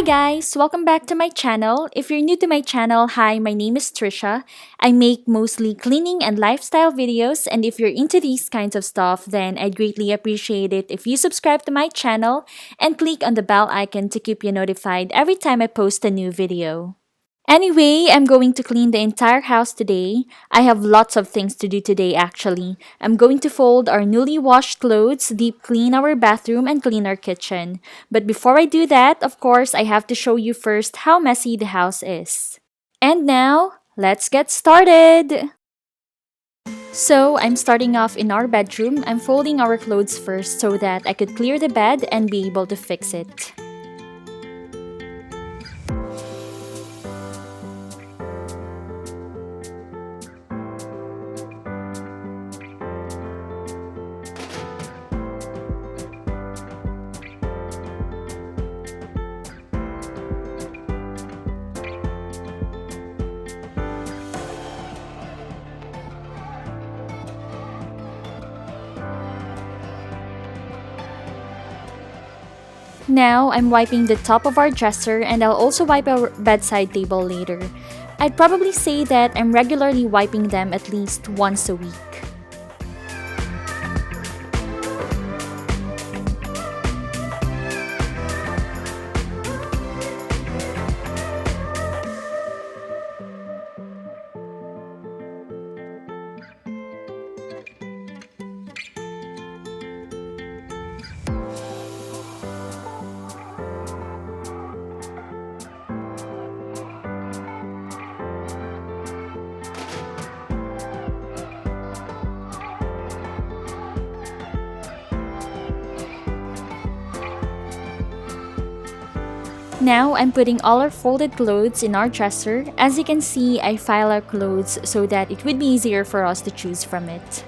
Hi guys, welcome back to my channel. If you're new to my channel, hi, my name is Trisha. I make mostly cleaning and lifestyle videos, and if you're into these kinds of stuff, then I'd greatly appreciate it if you subscribe to my channel and click on the bell icon to keep you notified every time I post a new video. Anyway, I'm going to clean the entire house today. I have lots of things to do today actually. I'm going to fold our newly washed clothes, deep clean our bathroom, and clean our kitchen. But before I do that, of course, I have to show you first how messy the house is. And now, let's get started! So, I'm starting off in our bedroom. I'm folding our clothes first so that I could clear the bed and be able to fix it. Now, I'm wiping the top of our dresser and I'll also wipe our bedside table later. I'd probably say that I'm regularly wiping them at least once a week. Now, I'm putting all our folded clothes in our dresser. As you can see, I file our clothes so that it would be easier for us to choose from it.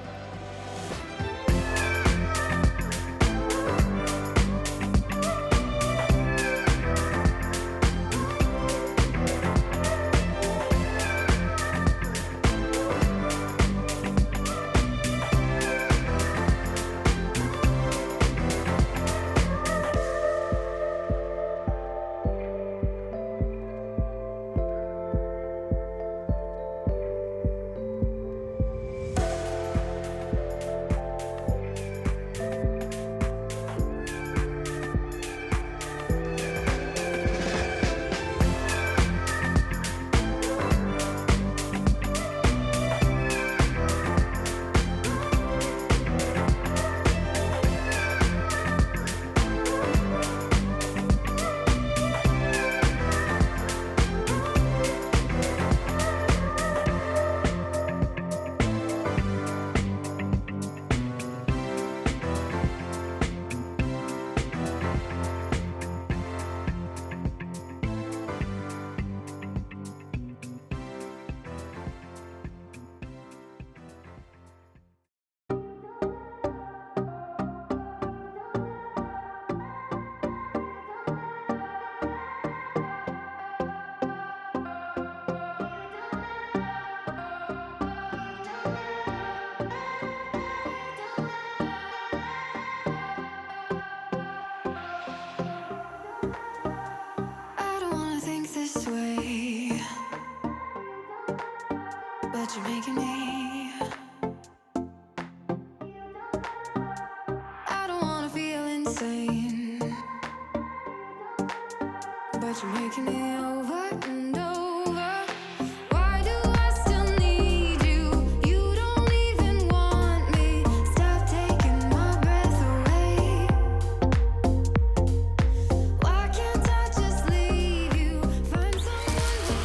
I don't wanna think this way, but you're making me. I don't wanna feel insane, but you're making me over and over. Why do I still need you? You don't even want me. Stop taking my breath away. Why can't I just leave you? Find someone who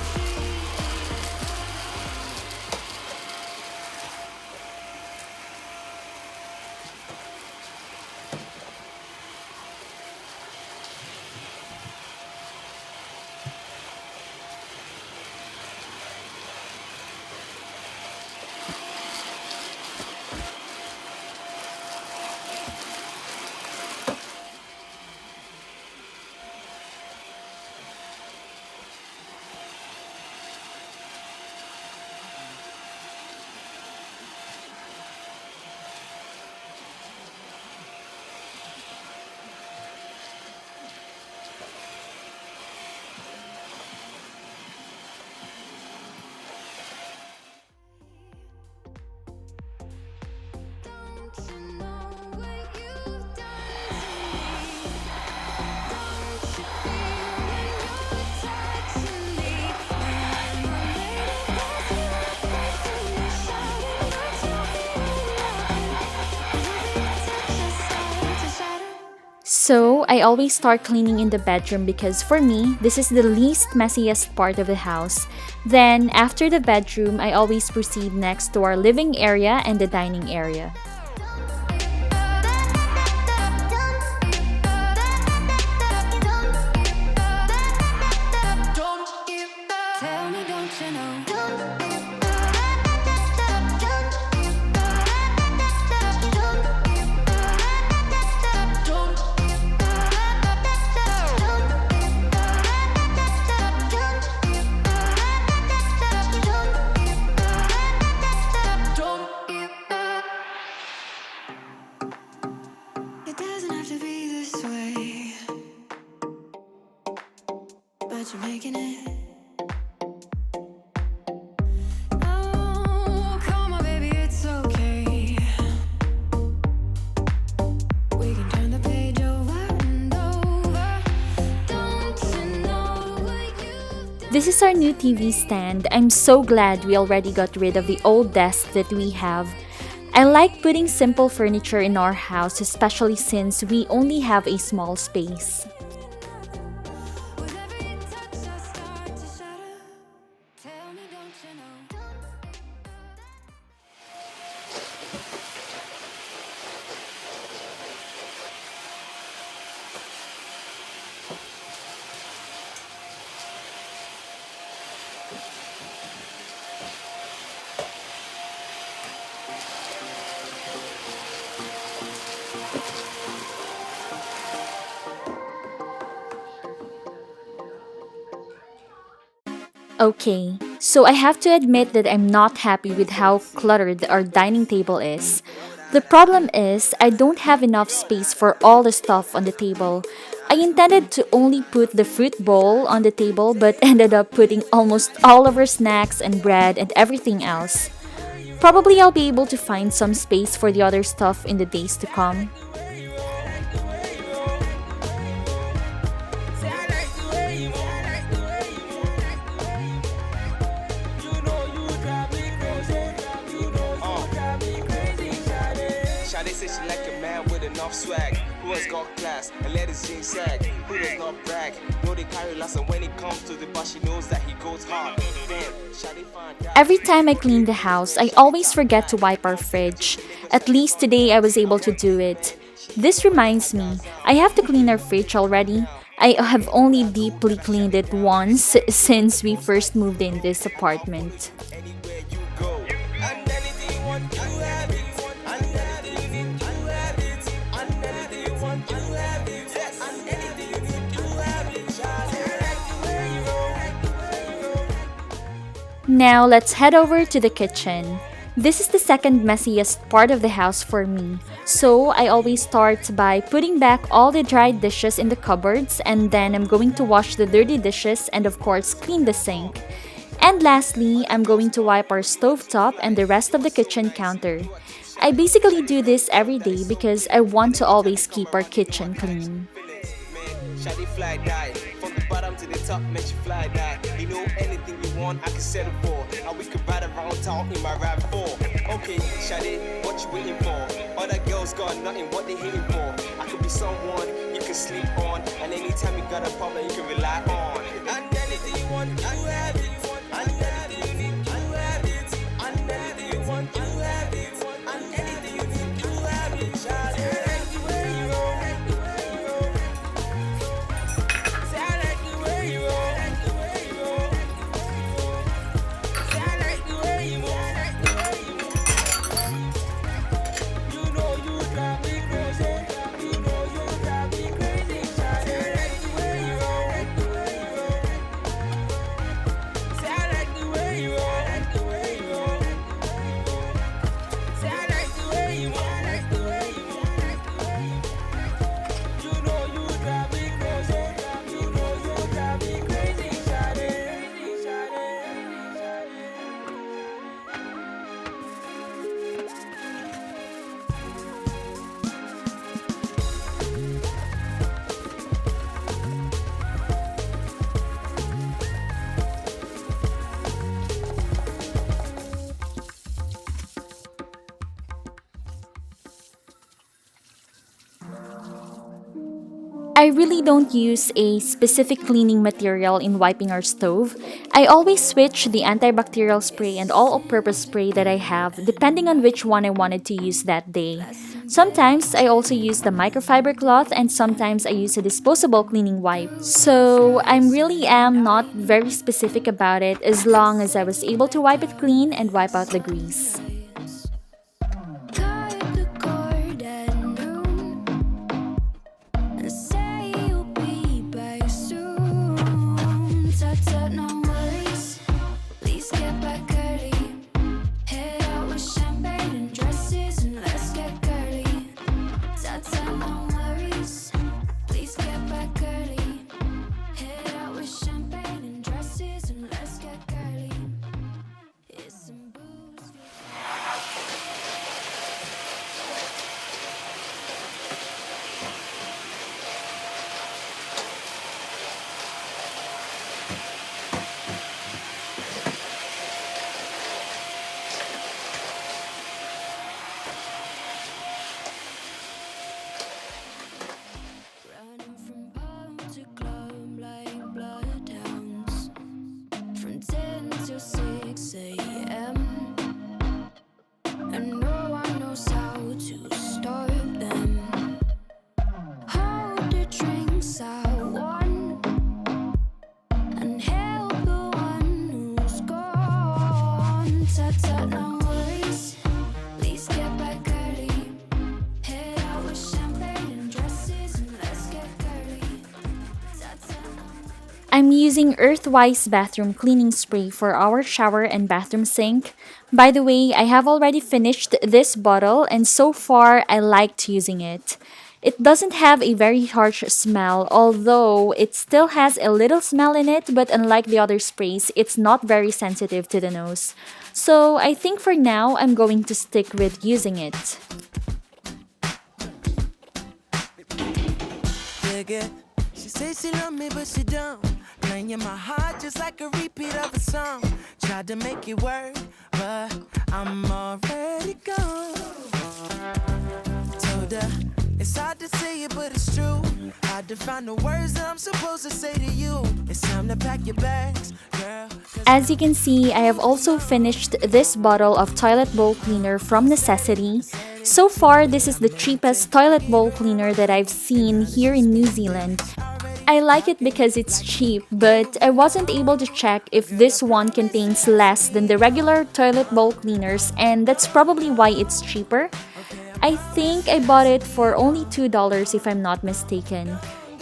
I always start cleaning in the bedroom because for me, this is the least messiest part of the house. Then, after the bedroom, I always proceed next to our living area and the dining area. Tell me, don't you know? It doesn't have to be this way, but you're making it. Oh, come on, baby, it's okay. We can turn the page over and over. Don't you know what you've done? This is our new TV stand. I'm so glad we already got rid of the old desk that we have. I like putting simple furniture in our house, especially since we only have a small space. With every touch, I start to shatter. Tell me, don't you know? Okay, so I have to admit that I'm not happy with how cluttered our dining table is. The problem is, I don't have enough space for all the stuff on the table. I intended to only put the fruit bowl on the table, but ended up putting almost all of our snacks and bread and everything else. Probably I'll be able to find some space for the other stuff in the days to come. Shawty say she like a man with enough swag, who has got class and let his jeans sag, who does not brag. Know they carry lots, and when it comes to the bar, she knows that he goes hard. Damn, Shawty find out. Every time I clean the house, I always forget to wipe our fridge. At least today I was able to do it. This reminds me, I have to clean our fridge already. I have only deeply cleaned it once since we first moved in this apartment. Anywhere you go, and anything you want, you have it. And anything you need, you have it. And anything you want, you have it. Yes, and anything you need, you have it. Shawty, I like the way you roll. Now let's head over to the kitchen. This is the second messiest part of the house for me. So I always start by putting back all the dried dishes in the cupboards, and then I'm going to wash the dirty dishes and of course clean the sink. And lastly, I'm going to wipe our stovetop and the rest of the kitchen counter. I basically do this every day because I want to always keep our kitchen clean. Man, Shawty fly die. From the bottom to the top, makes you fly die. You know anything you want, I can settle for. And we can ride around town in my RAV4. Okay, Shawty, what you waiting for? Other girls got nothing, what they hating for? I could be someone you can sleep on. And anytime you got a problem, you can rely on. And anything you want, you have it. And anything you need, you have it. And anything you want, you have it. And anything you need, you have it. Shawty, I like the way you roll. Say I like the way you roll. Say I like the way you move. You know you drive me crazy. You know you drive me crazy. Shawty, I like the way you roll. I really don't use a specific cleaning material in wiping our stove. I always switch the antibacterial spray and all purpose spray that I have depending on which one I wanted to use that day. Sometimes I also use the microfiber cloth and sometimes I use a disposable cleaning wipe. So I really am not very specific about it as long as I was able to wipe it clean and wipe out the grease. Cut the cord at noon and say you'll be back soon. Tut tut, no worries. Please get back early. Head out with champagne and dresses and let's get girly. Tut tut, no worries. Please get back early. Head out with champagne and dresses and let's get girly. It's some booze. Running from home to club like bloodhounds. From 10 till 6 a.m. And no one knows how to stop them. Hold the drinks I won and help the one who's gone. Tut tut, no worries. Please get back early. Head out with champagne and dresses and let's get girly. Tut tut, no worries. I'm using Earthwise bathroom cleaning spray for our shower and bathroom sink. By the way, I have already finished this bottle and so far I liked using it. It doesn't have a very harsh smell, although it still has a little smell in it, but unlike the other sprays, it's not very sensitive to the nose. So I think for now I'm going to stick with using it. Dig it. She says she love me, but she don't. Playing in my heart just like a repeat of a song. Tried to make it work, but I'm already gone. Told her it's hard to say it, but it's true. Hard to find the words that I'm supposed to say to you. It's time to pack your bags, girl. 'Cause As you can see, I have also finished this bottle of toilet bowl cleaner from Necessity. So far, this is the cheapest toilet bowl cleaner that I've seen here in New Zealand. I like it because it's cheap, but I wasn't able to check if this one contains less than the regular toilet bowl cleaners, and that's probably why it's cheaper. I think I bought it for only $2 if I'm not mistaken.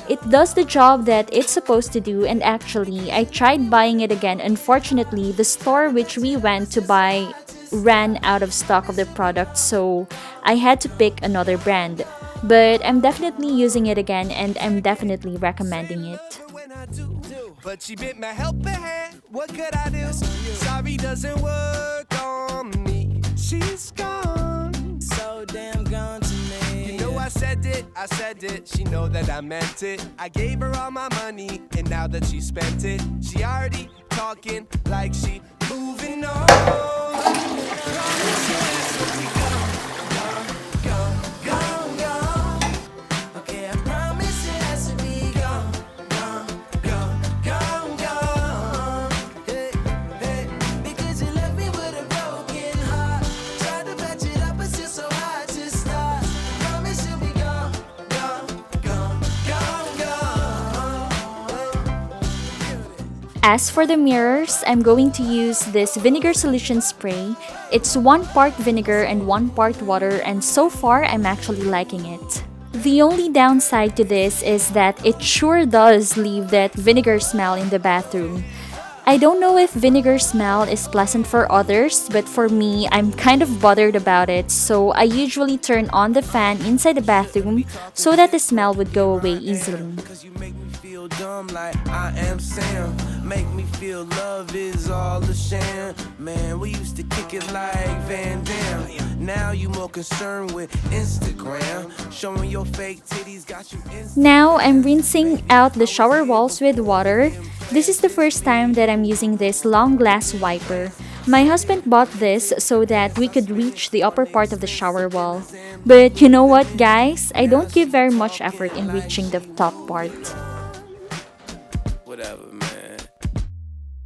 It does the job that it's supposed to do, and actually, I tried buying it again. Unfortunately, the store which we went to buy ran out of stock of the product, so I had to pick another brand. But I'm definitely using it again and I'm definitely recommending it. When I do, but she bit my helping hand. What could I do? Sorry doesn't work on me. She's gone. so damn gone to me. You know I said it. She know that I meant it. I gave her all my money, and now that she spent it, she already talking like she moving on. Promise you it's gonna be gone. Okay, I promise it has to be gone. Hey, hey, because you left me with a broken heart. Tried to patch it up, but still so hard to start. Promise you'll be gone. As for the mirrors, I'm going to use this vinegar solution spray. It's 1 part vinegar and 1 part water, and so far I'm actually liking it. The only downside to this is that it sure does leave that vinegar smell in the bathroom. I don't know if vinegar smell is pleasant for others, but for me, I'm kind of bothered about it, so I usually turn on the fan inside the bathroom so that the smell would go away easily. Cause you make me feel dumb like I am Sam. Make me feel love is all a sham. Man, we used to kick it like Van Damme. Now you more concerned with Instagram. Showing your fake titties got you Now I'm rinsing out the shower walls with water. This is the first time that I'm using this long glass wiper. My husband bought this so that we could reach the upper part of the shower wall. But you know what, guys? I don't give very much effort in reaching the top part. Whatever, man.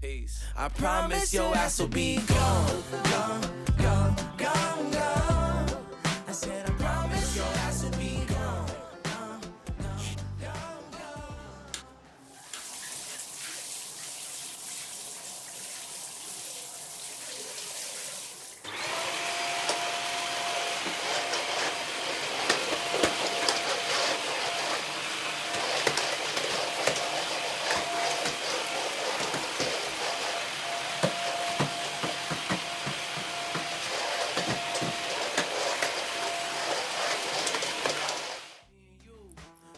Peace. I promise your ass will be gone, gone, gone, gone, gone. I said I promise your ass will be gone, gone, gone, gone, gone.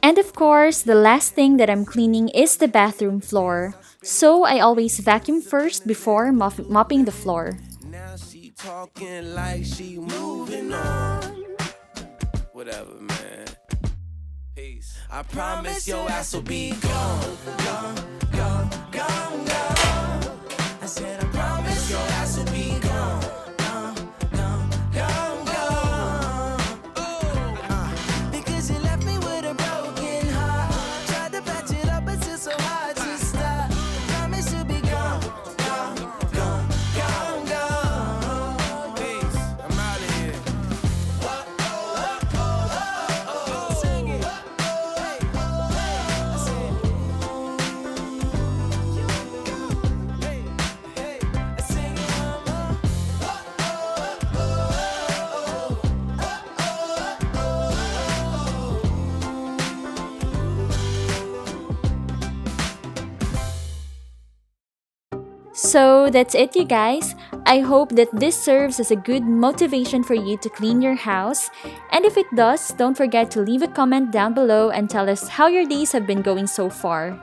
And of course, the last thing that I'm cleaning is the bathroom floor. So I always vacuum first before mopping the floor. Now she talking like she moving on. Whatever, man. Peace. I promise your ass will be gone, gone, gone, gone, gone. I said I promise your ass will be gone, gone, gone, gone, gone. Because you left me with a broken heart. Tried to patch it up, but it's still so hard to stop. Promise you'll be gone, gone, gone, gone, gone. Peace. I'm out of here. Sing it. So that's it, you guys. I hope that this serves as a good motivation for you to clean your house. And if it does, don't forget to leave a comment down below and tell us how your days have been going so far.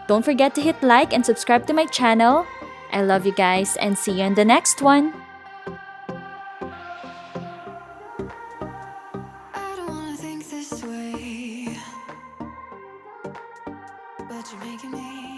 Don't forget to hit like and subscribe to my channel. I love you guys and see you in the next one. I don't wanna think this way, but you're making me.